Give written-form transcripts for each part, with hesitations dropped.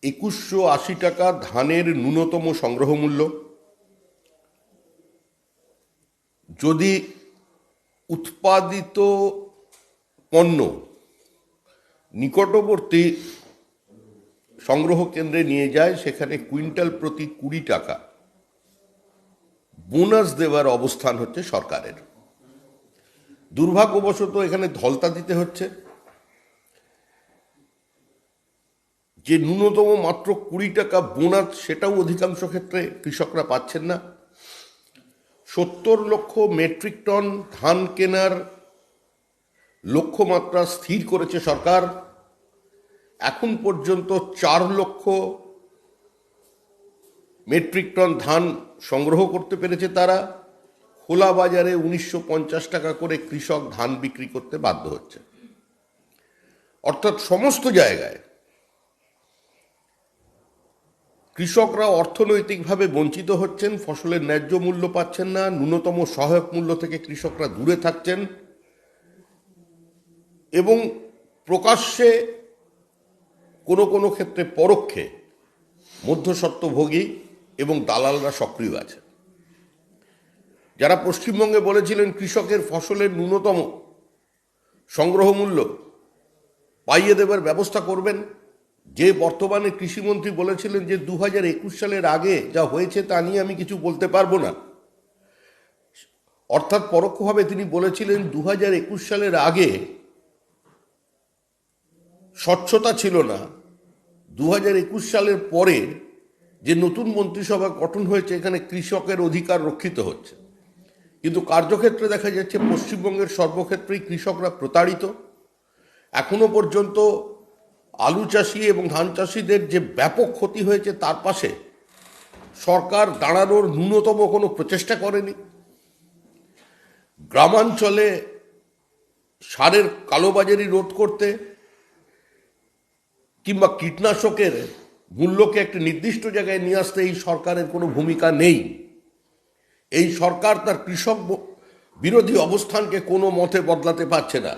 2180 টাকা ধানের ন্যূনতম সংগ্রহ মূল্য। যদি উৎপাদিত পণ্য নিকটবর্তী সংগ্রহ কেন্দ্রে নিয়ে যায়, সেখানে কুইন্টাল প্রতি 20 টাকা বোনাস দেওয়ার অবস্থান হচ্ছে সরকারের। দুর্ভাগ্যবশত এখানে ধলতা দিতে হচ্ছে। যে ন্যূনতম মাত্র 20 টাকা বোনাস, সেটাও অধিকাংশ ক্ষেত্রে কৃষকরা পাচ্ছেন না। 70 লক্ষ মেট্রিক টন ধান কেনার লক্ষ্যমাত্রা স্থির করেছে সরকার। এখন পর্যন্ত 4 লক্ষ মেট্রিক টন ধান সংগ্রহ করতে পেরেছে তারা। খোলা বাজারে 1950 টাকা করে কৃষক ধান বিক্রি করতে বাধ্য হচ্ছে। অর্থাৎ সমস্ত জায়গায় কৃষকরা অর্থনৈতিকভাবে বঞ্চিত হচ্ছেন, ফসলের ন্যায্য মূল্য পাচ্ছেন না, ন্যূনতম সহায়ক মূল্য থেকে কৃষকরা দূরে থাকছেন এবং প্রকাশ্যে কোনো কোনো ক্ষেত্রে পরোক্ষে মধ্যস্বত্বভোগী এবং দালালরা সক্রিয় আছে, যারা পশ্চিমবঙ্গে বলেছিলেন কৃষকের ফসলের ন্যূনতম সংগ্রহ মূল্য পাইয়ে দেবার ব্যবস্থা করবেন। যে বর্তমানে কৃষিমন্ত্রী বলেছিলেন যে 2021 সালের আগে যা হয়েছে তা নিয়ে আমি কিছু বলতে পারবো না। অর্থাৎ পরোক্ষভাবে তিনি বলেছিলেন 2021 সালের আগে স্বচ্ছতা ছিল না, 2021 সালের পরে যে নতুন মন্ত্রিসভা গঠন হয়েছে এখানে কৃষকের অধিকার রক্ষিত হচ্ছে। কিন্তু কার্যক্ষেত্রে দেখা যাচ্ছে পশ্চিমবঙ্গের সর্বক্ষেত্রেই কৃষকরা প্রতারিত। এখনো পর্যন্ত আলু চাষি এবং ধান চাষিদের যে ব্যাপক ক্ষতি হয়েছে তার পাশে সরকার দাঁড়ানোর ন্যূনতম কোনো প্রচেষ্টা করেনি। গ্রামাঞ্চলে সারের কালোবাজারি রোধ করতে কিংবা কীটনাশকের মূল্যকে একটি নির্দিষ্ট জায়গায় নিয়ে আসতে এই সরকারের কোনো ভূমিকা নেই। এই সরকার তার কৃষক বিরোধী অবস্থানকে কোনো মতে বদলাতে পারছে না।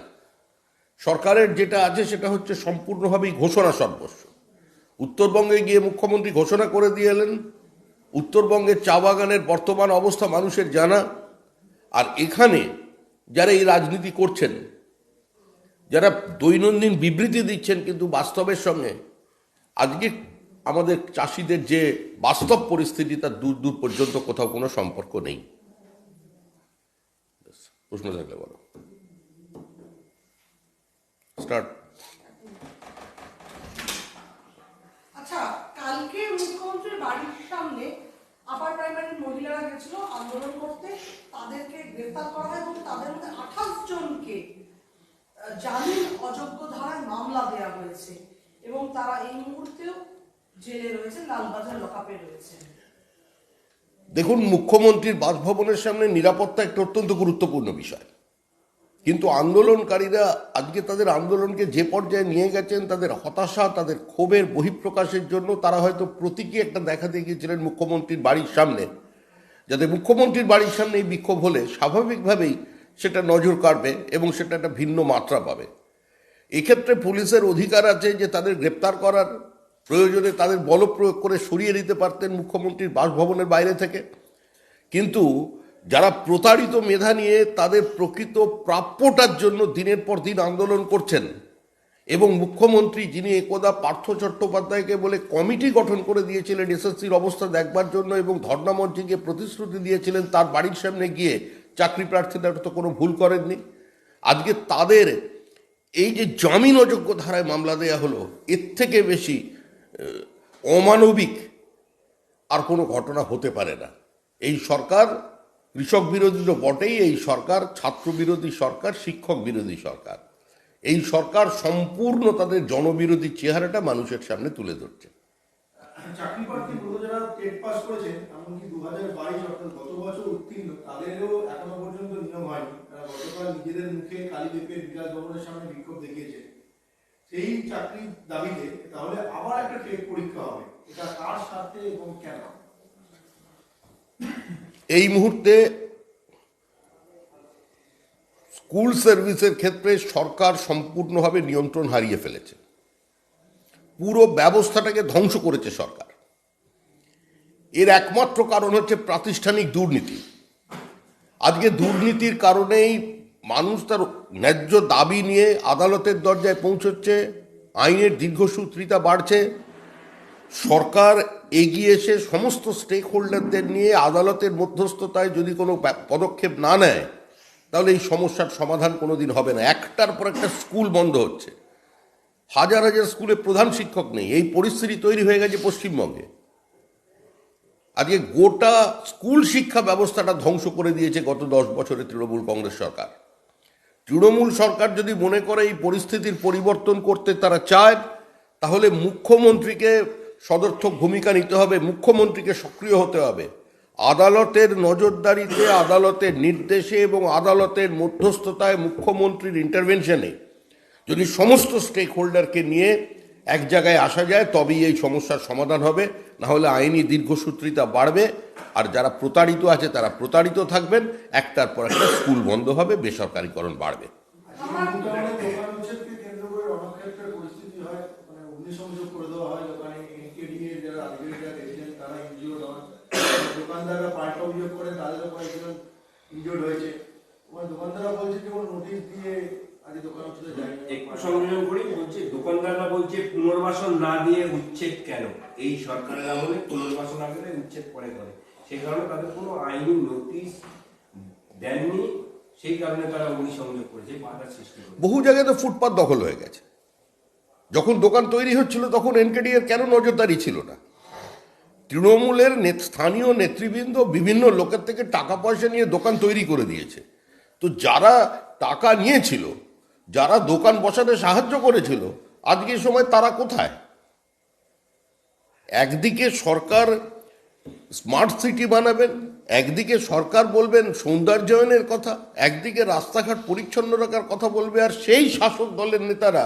সরকারের যেটা আছে সেটা হচ্ছে সম্পূর্ণভাবেই ঘোষণা সর্বস্ব। উত্তরবঙ্গে গিয়ে মুখ্যমন্ত্রী ঘোষণা করে দিয়ে এলেন, উত্তরবঙ্গের চা বাগানের বর্তমান অবস্থা মানুষের জানা। আর এখানে যারা এই রাজনীতি করছেন, যারা দৈনন্দিন বিবৃতি দিচ্ছেন কিন্তু বাস্তবের সঙ্গে আজকে আমাদের চাষিদের যে বাস্তব পরিস্থিতি তার দূর দূর পর্যন্ত কোথাও কোনো সম্পর্ক নেই। প্রশ্ন থাকলে বলো। স্টার্ট। আচ্ছা, কালকে মুখ্যমন্ত্রীর বাড়ির সামনে আপার প্রাইমারির মহিলারা গেছিল আন্দোলন করতে, তাদেরকে গ্রেফতার করা হয় এবং তাদের মধ্যে 28 জনকে জামিন অযোগ্য ধারায় মামলা দেওয়া হয়েছে এবং তারা এই মুহূর্তেও জেলে রয়েছে, লালবাজার লকআপে রয়েছে। দেখুন, মুখ্যমন্ত্রীর বাসভবনের সামনে নিরাপত্তা একটা অত্যন্ত গুরুত্বপূর্ণ বিষয়, কিন্তু আন্দোলনকারীরা আজকে তাদের আন্দোলনকে যে পর্যায়ে নিয়ে গেছেন, তাদের হতাশা, তাদের ক্ষোভের বহিঃপ্রকাশের জন্য তারা হয়তো প্রতীকী একটা দেখাতে গিয়েছিলেন মুখ্যমন্ত্রীর বাড়ির সামনে, যাতে মুখ্যমন্ত্রীর বাড়ির সামনে এই বিক্ষোভ হলে স্বাভাবিকভাবেই সেটা নজর কাড়বে এবং সেটা একটা ভিন্ন মাত্রা পাবে। এক্ষেত্রে পুলিশের অধিকার আছে যে তাদের গ্রেপ্তার করার, প্রয়োজনে তাদের বল প্রয়োগ করে সরিয়ে দিতে পারতেন মুখ্যমন্ত্রীর বাসভবনের বাইরে থেকে। কিন্তু যারা প্রতারিত মেধা নিয়ে তাদের প্রকৃত প্রাপ্যটার জন্য দিনের পর দিন আন্দোলন করছেন এবং মুখ্যমন্ত্রী যিনি একদা পার্থ চট্টোপাধ্যায়কে বলে কমিটি গঠন করে দিয়েছিলেন এসএসসির অবস্থা দেখবার জন্য এবং ধর্ণামঞ্চে গিয়ে প্রতিশ্রুতি দিয়েছিলেন তার বাড়ির সামনে গিয়ে চাকরি প্রার্থীরা তো কোনো ভুল করেননি, আজকে তাদের এই যে জামিন অযোগ্য ধারায় মামলা দেয়া হলো, এর থেকে বেশি অমানবিক আর কোনো ঘটনা হতে পারে না। এই সরকার কৃষক বিরোধী তো বটেই, এই সরকার ছাত্র বিরোধী সরকার, শিক্ষক বিরোধী সরকার। এই সরকার সম্পূর্ণ তাদের জনবিরোধী চেহারাটা মানুষের সামনে তুলে ধরছে। চাকরি প্রার্থী যারা টেট পাস করেছেন, এমনকি 2022 অর্থাৎ গত বছর উত্তীর্ণ, তাদেরও এখনো পর্যন্ত নিয়োগ হয়নি। তারা গতকাল নিজেদের মুখে কালীদ্বীপের বিকাশ ভবনের সামনে বিক্ষোভ দেখিয়েছে সেই চাকরির দাবিতে। তাহলে আবার একটা টেট পরীক্ষা হবে, এটা কার সাথে এবং কেন? এই মুহূর্তে স্কুল সার্ভিসের ক্ষেত্রে সরকার সম্পূর্ণভাবে নিয়ন্ত্রণ হারিয়ে ফেলেছে। পুরো ব্যবস্থাটাকে ধ্বংস করেছে সরকার। এর একমাত্র কারণ হচ্ছে প্রাতিষ্ঠানিক দুর্নীতি। আজকে দুর্নীতির কারণেই মানুষ তার ন্যায্য দাবি নিয়ে আদালতের দরজায় পৌঁছচ্ছে, আইনের দীর্ঘসূত্রিতা বাড়ছে। সরকার এগিয়ে এসে সমস্ত স্টেক হোল্ডারদের নিয়ে আদালতের মধ্যস্থতায় যদি কোনো পদক্ষেপ না নেয়, তাহলে এই সমস্যার সমাধান কোনোদিন হবে না। একটার পর একটা স্কুল বন্ধ হচ্ছে, হাজার হাজার স্কুলে প্রধান শিক্ষক নেই। এই পরিস্থিতি তৈরি হয়ে গেছে পশ্চিমবঙ্গে। আজকে গোটা স্কুল শিক্ষা ব্যবস্থাটা ধ্বংস করে দিয়েছে গত 10 বছরে তৃণমূল কংগ্রেস সরকার। তৃণমূল সরকার যদি মনে করে এই পরিস্থিতির পরিবর্তন করতে তারা চায়, তাহলে মুখ্যমন্ত্রীকে সদর্থক ভূমিকা নিতে হবে, মুখ্যমন্ত্রীকে সক্রিয় হতে হবে। আদালতের নজরদারিতে, আদালতের নির্দেশে এবং আদালতের মধ্যস্থতায়, মুখ্যমন্ত্রীর ইন্টারভেনশনে যদি সমস্ত স্টেক হোল্ডারকে নিয়ে এক জায়গায় আসা যায়, তবেই এই সমস্যার সমাধান হবে। না হলে আইনি দীর্ঘসূত্রিতা বাড়বে, আর যারা প্রতারিত আছে তারা প্রতারিত থাকবেন। একটার পর একটা স্কুল বন্ধ হবে, বেসরকারীকরণ বাড়বে। কেন্দ্র করে রণক্ষেত্রের পরিস্থিতি হয়, মানে অগ্নিসংযোগ করে দেওয়া হয় দোকানে। এনকেডিএ যারা আধিকারিকরা দেখেছেন তারা ইনজিওর্ড হন, দোকানদাররা পাল্টা অভিযোগ করেন, তাদেরও কয়েকজন ইনজিওর্ড হয়েছে। দোকানদাররা বলছে যে কোনো নোটিশ দিয়ে আজ দোকান চলে যায়। একটু সংযোজন করি, বলছে দোকানদাররা বলছে পুনর্বাসন না দিয়ে উচ্ছেদ কেন? এই সরকারের আমলে পুনর্বাসন আগে উচ্ছেদ পরে করে, সেই কারণে তাদের কোনো আইনি নোটিশ দেননি, সেই কারণে তারা অগ্নিসংযোগ করেছে, বাধা সৃষ্টি করে। বহু জায়গায় তো ফুটপাত দখল হয়ে গেছে। যখন দোকান তৈরি হচ্ছিল তখন এনকেডিএর কেন নজরদারি ছিল না? তৃণমূলের স্থানীয় নেতৃবৃন্দ বিভিন্ন লোকের থেকে টাকা পয়সা নিয়ে দোকান তৈরি করে দিয়েছে। তো যারা টাকা নিয়েছিল, যারা দোকান বসাতে সাহায্য করেছিল, আজকের সময় তারা কোথায়? একদিকে সরকার স্মার্ট সিটি বানাবেন, একদিকে সরকার বলবেন সৌন্দর্যায়নের কথা, একদিকে রাস্তাঘাট পরিচ্ছন্ন রাখার কথা বলবে, আর সেই শাসক দলের নেতারা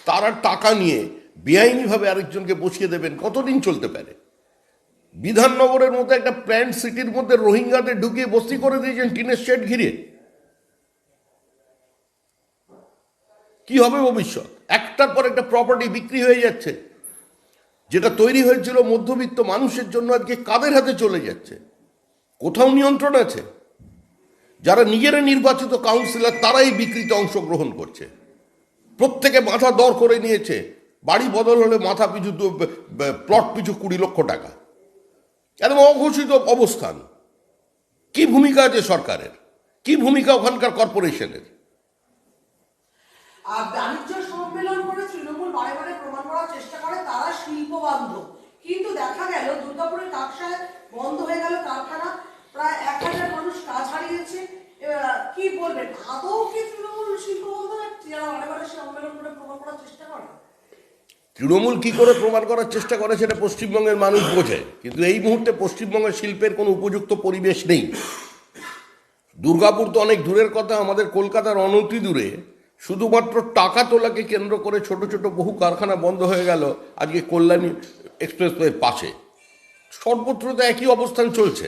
তারা টাকা নিয়ে বেআইনিভাবে আরেকজনকে বসিয়ে দেবেন। কতদিন চলতে পারে? বিধাননগরের মতো একটা প্ল্যান্ট সিটির মধ্যে রোহিঙ্গাদের ঢুকিয়ে বস্তি করে দিয়েছেন টিনের শেড ঘিরে। কি হবে ভবিষ্যৎ? একটার পর একটা প্রপার্টি বিক্রি হয়ে যাচ্ছে। যেটা তৈরি হয়েছিল মধ্যবিত্ত মানুষের জন্য, আজকে কাদের হাতে চলে যাচ্ছে? কোথাও নিয়ন্ত্রণ আছে? যারা নিজেরা নির্বাচিত কাউন্সিলর তারাই বিক্রিতে অংশগ্রহণ করছে। প্রত্যেকে মাথা দর করে নিয়েছে। বাড়ি বদল হলে মাথা পিছু প্লট পিছু 20 লক্ষ টাকা। একদম অঘোষিত অবস্থান। কি ভূমিকা আছে সরকারের? কি ভূমিকা ওখানকার কর্পোরেশনের? আর বাণিজ্য সম্মেলন করে তৃণমূল বারে বারে প্রমাণ করার চেষ্টা করে তারা শিল্প বান্ধব, কিন্তু দেখা গেল দুর্গাপুরের কাকসায় বন্ধ হয়ে গেল কারখানা, প্রায় 1000 মানুষ কাজ হারিয়েছে। কি বলবেন, আদৌ কি তৃণমূল শিল্প বন্ধ? যারা বারে বারে সম্মেলন করে প্রমাণ করার চেষ্টা করে, তৃণমূল কি করে প্রমাণ করার চেষ্টা করে সেটা পশ্চিমবঙ্গের মানুষ বোঝে, কিন্তু এই মুহূর্তে পশ্চিমবঙ্গের শিল্পের কোনো উপযুক্ত পরিবেশ নেই। দুর্গাপুর তো অনেক দূরের কথা, আমাদের কলকাতার অনতি দূরে শুধুমাত্র টাকা তোলাকে কেন্দ্র করে ছোট ছোট বহু কারখানা বন্ধ হয়ে গেল। আজকে কল্যাণী এক্সপ্রেসওয়ের পাশে সর্বত্র তো একই অবস্থান চলছে।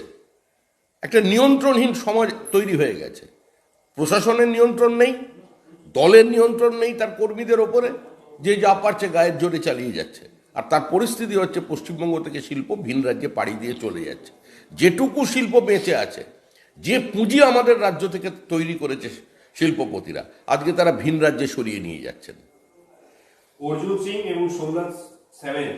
একটা নিয়ন্ত্রণহীন সমাজ তৈরি হয়ে গেছে। প্রশাসনের নিয়ন্ত্রণ নেই, দলের নিয়ন্ত্রণ নেই তার কর্মীদের ওপরে, যে যা পারছে গায়ের জোরে চালিয়ে যাচ্ছে। আর তার পরিস্থিতি হচ্ছে পশ্চিমবঙ্গ থেকে শিল্প ভিন রাজ্যে পাড়ি দিয়ে চলে যাচ্ছে। যেটুকু শিল্প বেঁচে আছে, যে পুঁজি আমাদের রাজ্য থেকে তৈরি করেছে শিল্পপতিরা, আজকে তারা ভিন রাজ্যে সরিয়ে নিয়ে যাচ্ছেন। অর্জুন সিং এবং সোমনাথ সেভেন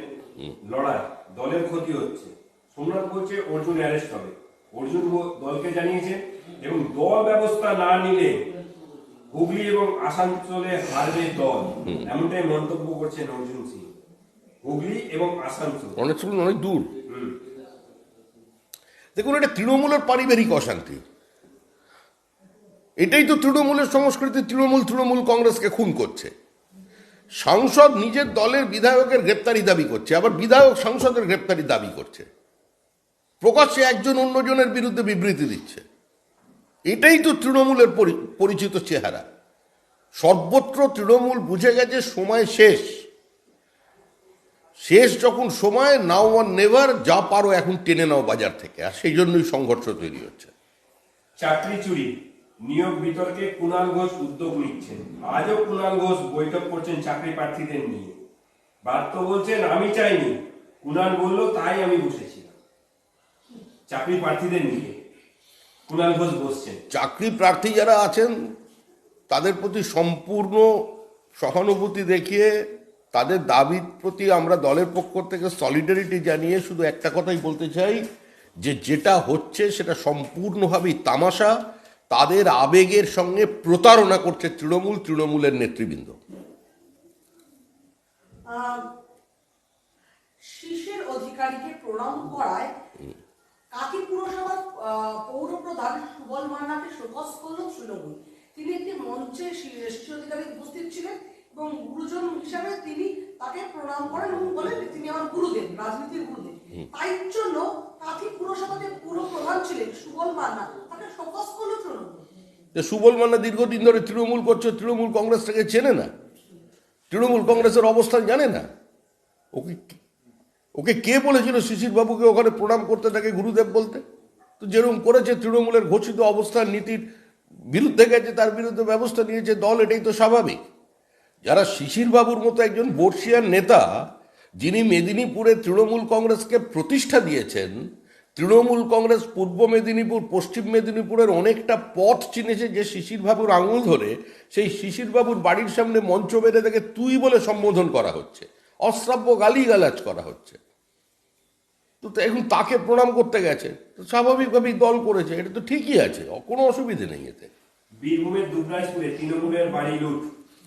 লড়াই, দলের ক্ষতি হচ্ছে। সোমনাথ বলছে অর্জুন অ্যারেস্ট হবে, অর্জুন দলকে জানিয়েছে, এবং দল ব্যবস্থা না নিলে হুগলি এবং আসানসোলে হারবে দল, এমনটাই মন্তব্য করছেন অর্জুন সিং। হুগলি এবং আসানসোল অনেক দূর। দেখুন, এটা তৃণমূলের পারিবারিক অশান্তি। এটাই তো তৃণমূলের সংস্কৃতি। তৃণমূল কংগ্রেসকে খুন করছে। সাংসদ নিজের দলের বিধায়কের গ্রেপ্তারি দাবি করছে, আবার বিধায়ক সাংসদের গ্রেপ্তারি দাবি করছে। প্রকাশ্যে একজন অন্যজনের বিরুদ্ধে বিবৃতি দিচ্ছে। এটাই তো তৃণমূলের পরিচিত চেহারা। সর্বত্র তৃণমূল বুঝে গেছে সময় শেষ। যখন সময়, নাও আর নেভার, যা পারো এখন টেনে নাও বাজার থেকে। আর সেই জন্যই সংঘর্ষ তৈরি হচ্ছে। চাকরি চুরি নিয়োগ বিতর্কে কুণাল ঘোষ উদ্যোগ নিচ্ছেন। আজও কুণাল ঘোষ বৈঠক করছেন চাকরি প্রার্থীদের নিয়ে। পার্থ বলছেন আমি চাইনি, কুণাল বলল তাই আমি বসেছিলাম। চাকরি প্রার্থীদের নিয়ে কুণাল ঘোষ বসছেন। চাকরি প্রার্থী যারা আছেন তাদের প্রতি সম্পূর্ণ সহানুভূতি দেখিয়ে তাদের দাবির প্রতি আমরা দলের পক্ষ থেকে সলিডারিটি জানিয়ে শুধু একটা কথাই বলতে চাই যে যেটা হচ্ছে সেটা সম্পূর্ণভাবেই তামাশা। তাদের আবেগের সঙ্গে প্রতারণা করছে তৃণমূলের নেতৃবৃন্দ। শিশির অধিকারীকে প্রণাম করায় কাকি পুরসভার পৌর প্রধান সুবল মান্নাকে শোকজ করল তৃণমূল। তিনি একটি মঞ্চে শিশির অধিকারী উপস্থিত ছিলেন এবং গুরুজন হিসাবে তিনি তাকে প্রণাম করেন এবং বলেন তিনি আমার গুরুদেব, রাজনীতির গুরুদেব। তাই জন্য কাকি পুরসভাতে পুর প্রধান ছিলেন সুবল মান্না, তাকে শোকজ করল তৃণমূল। সুবল মান্না দীর্ঘদিন ধরে তৃণমূল করছে, তৃণমূল কংগ্রেসটাকে চেনে না, তৃণমূল কংগ্রেসের অবস্থান জানে না। ওকে কে বলেছিল শিশির বাবুকে ওখানে প্রণাম করতে, তাকে গুরুদেব বলতে? তো যেরকম করেছে তৃণমূলের ঘোষিত অবস্থান নীতির বিরুদ্ধে গেছে, তার বিরুদ্ধে ব্যবস্থা নিয়েছে দল, এটাই তো স্বাভাবিক। যারা শিশির বাবুর মতো একজন বর্ষিয়ান নেতা, যিনি মেদিনীপুরে তৃণমূল কংগ্রেসকে প্রতিষ্ঠা দিয়েছেন, তৃণমূল কংগ্রেস পূর্ব মেদিনীপুর পশ্চিম মেদিনীপুরের অনেকটা পথ চিনেছে যে শিশির বাবুর আঙুল ধরে, সেই শিশির বাবুর বাড়ির সামনে মঞ্চ বেঁধে তাকে তুই বলে সম্বোধন করা হচ্ছে, অশ্রাব্য গালিগালাজ করা হচ্ছে। তো এখন তাকে প্রণাম করতে গেছে, তো স্বাভাবিকভাবেই দল করেছে, এটা তো ঠিকই আছে, কোনো অসুবিধে নেই এতে। বীরভূমের দুবরাজপুরে তৃণমূলের বাড়ি লুট,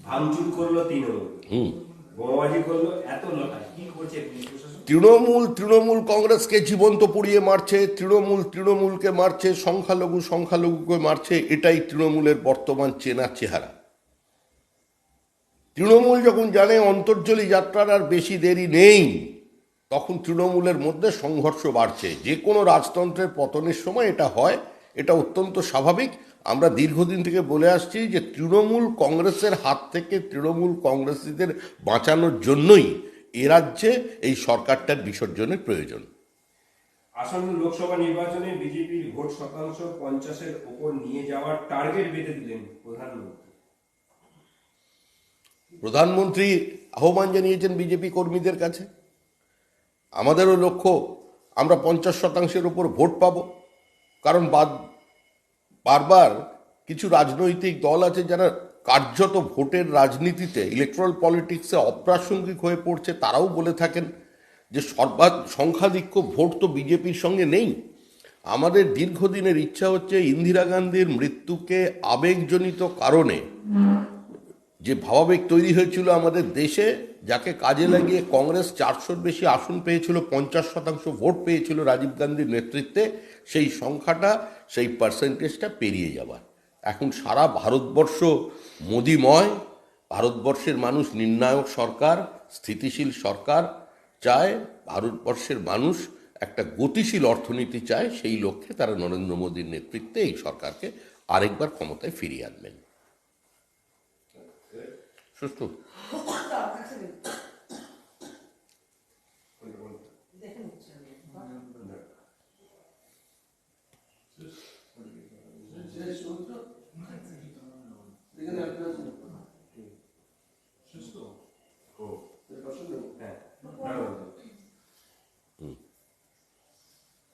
ভাঙচুর করলো তৃণমূল, বোমাবাজি করলো, এত লড়াই কি করছে পুলিশ প্রশাসন? তৃণমূল কংগ্রেসকে জীবন্ত পুড়িয়ে মারছে, তৃণমূলকে মারছে, সংখ্যালঘুকে মারছে। এটাই তৃণমূলের বর্তমান চেনা চেহারা। তৃণমূল যখন জানে অন্তর্জলি যাত্রার আর বেশি দেরি নেই, তখন তৃণমূলের মধ্যে সংঘর্ষ বাড়ছে। যে কোনো রাজতন্ত্রের পতনের সময় এটা হয়, এটা অত্যন্ত স্বাভাবিক। আমরা দীর্ঘদিন থেকে বলে আসছি যে তৃণমূল কংগ্রেসের হাত থেকে তৃণমূল কংগ্রেসীদের বাঁচানোর জন্যই এ রাজ্যে এই সরকারটার বিসর্জনের প্রয়োজন। আসন্ন লোকসভা নির্বাচনে বিজেপির ভোট শতাংশ 50-এর উপর নিয়ে যাওয়ার টার্গেট বেঁধে দিলেন প্রধানমন্ত্রী। প্রধানমন্ত্রী আহ্বান জানিয়েছেন বিজেপি কর্মীদের কাছে, আমাদেরও লক্ষ্য আমরা 50% উপর ভোট পাব। কারণ বারবার কিছু রাজনৈতিক দল আছে যারা কার্যত ভোটের রাজনীতিতে, ইলেকট্রাল পলিটিক্সে অপ্রাসঙ্গিক হয়ে পড়ছে। তারাও বলে থাকেন যে সংখ্যাধিক্য ভোট তো বিজেপির সঙ্গে নেই। আমাদের দীর্ঘদিনের ইচ্ছা হচ্ছে ইন্দিরা গান্ধীর মৃত্যুকে আবেগজনিত কারণে যে ভাবাবেগ তৈরি হয়েছিল আমাদের দেশে, যাকে কাজে লাগিয়ে কংগ্রেস 400-র বেশি আসন পেয়েছিল, 50% ভোট পেয়েছিল রাজীব গান্ধীর নেতৃত্বে, সেই সংখ্যাটা, সেই পার্সেন্টেজটা পেরিয়ে যাবার। এখন সারা ভারতবর্ষ মোদিময়, ভারতবর্ষের মানুষ নির্ণায়ক সরকার, স্থিতিশীল সরকার চায়, ভারতবর্ষের মানুষ একটা গতিশীল অর্থনীতি চায়। সেই লক্ষ্যে তারা নরেন্দ্র মোদীর নেতৃত্বে এই সরকারকে আরেকবার ক্ষমতায় ফিরিয়ে আনবেন। সুস্থ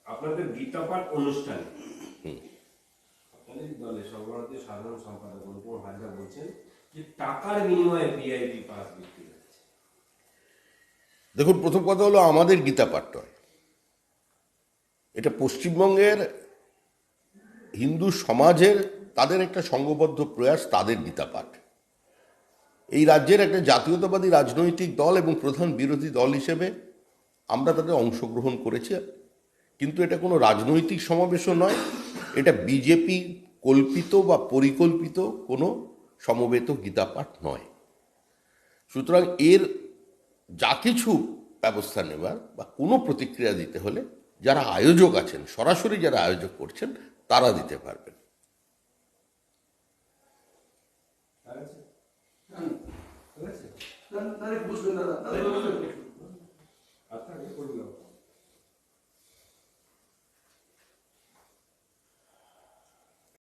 আপনাদের গীতাপাঠ অনুষ্ঠানে আপনাদের দলের সর্বভারতীয় সাধারণ সম্পাদক অনুপম হাজরা বলছেন যে টাকার বিনিময়ে ভিআইপি পাস বিক্রি হচ্ছে। দেখুন, প্রথম কথা হলো আমাদের গীতা পাঠ নয়, এটা পশ্চিমবঙ্গের হিন্দু সমাজের তাদের একটা সংঘবদ্ধ প্রয়াস, তাদের গীতা পাঠ। এই রাজ্যের একটা জাতীয়তাবাদী রাজনৈতিক দল এবং প্রধান বিরোধী দল হিসেবে আমরা তাদের অংশগ্রহণ করেছি, কিন্তু এটা কোনো রাজনৈতিক সমাবেশও নয়, এটা বিজেপি কল্পিত বা পরিকল্পিত কোনো সমবেত গীতাপাঠ নয়। সুতরাং এর যা কিছু ব্যবস্থা নেবার বা কোনো প্রতিক্রিয়া দিতে হলে যারা আয়োজক আছেন, সরাসরি যারা আয়োজক করছেন, তারা দিতে পারবেন। বুঝবেন দাদা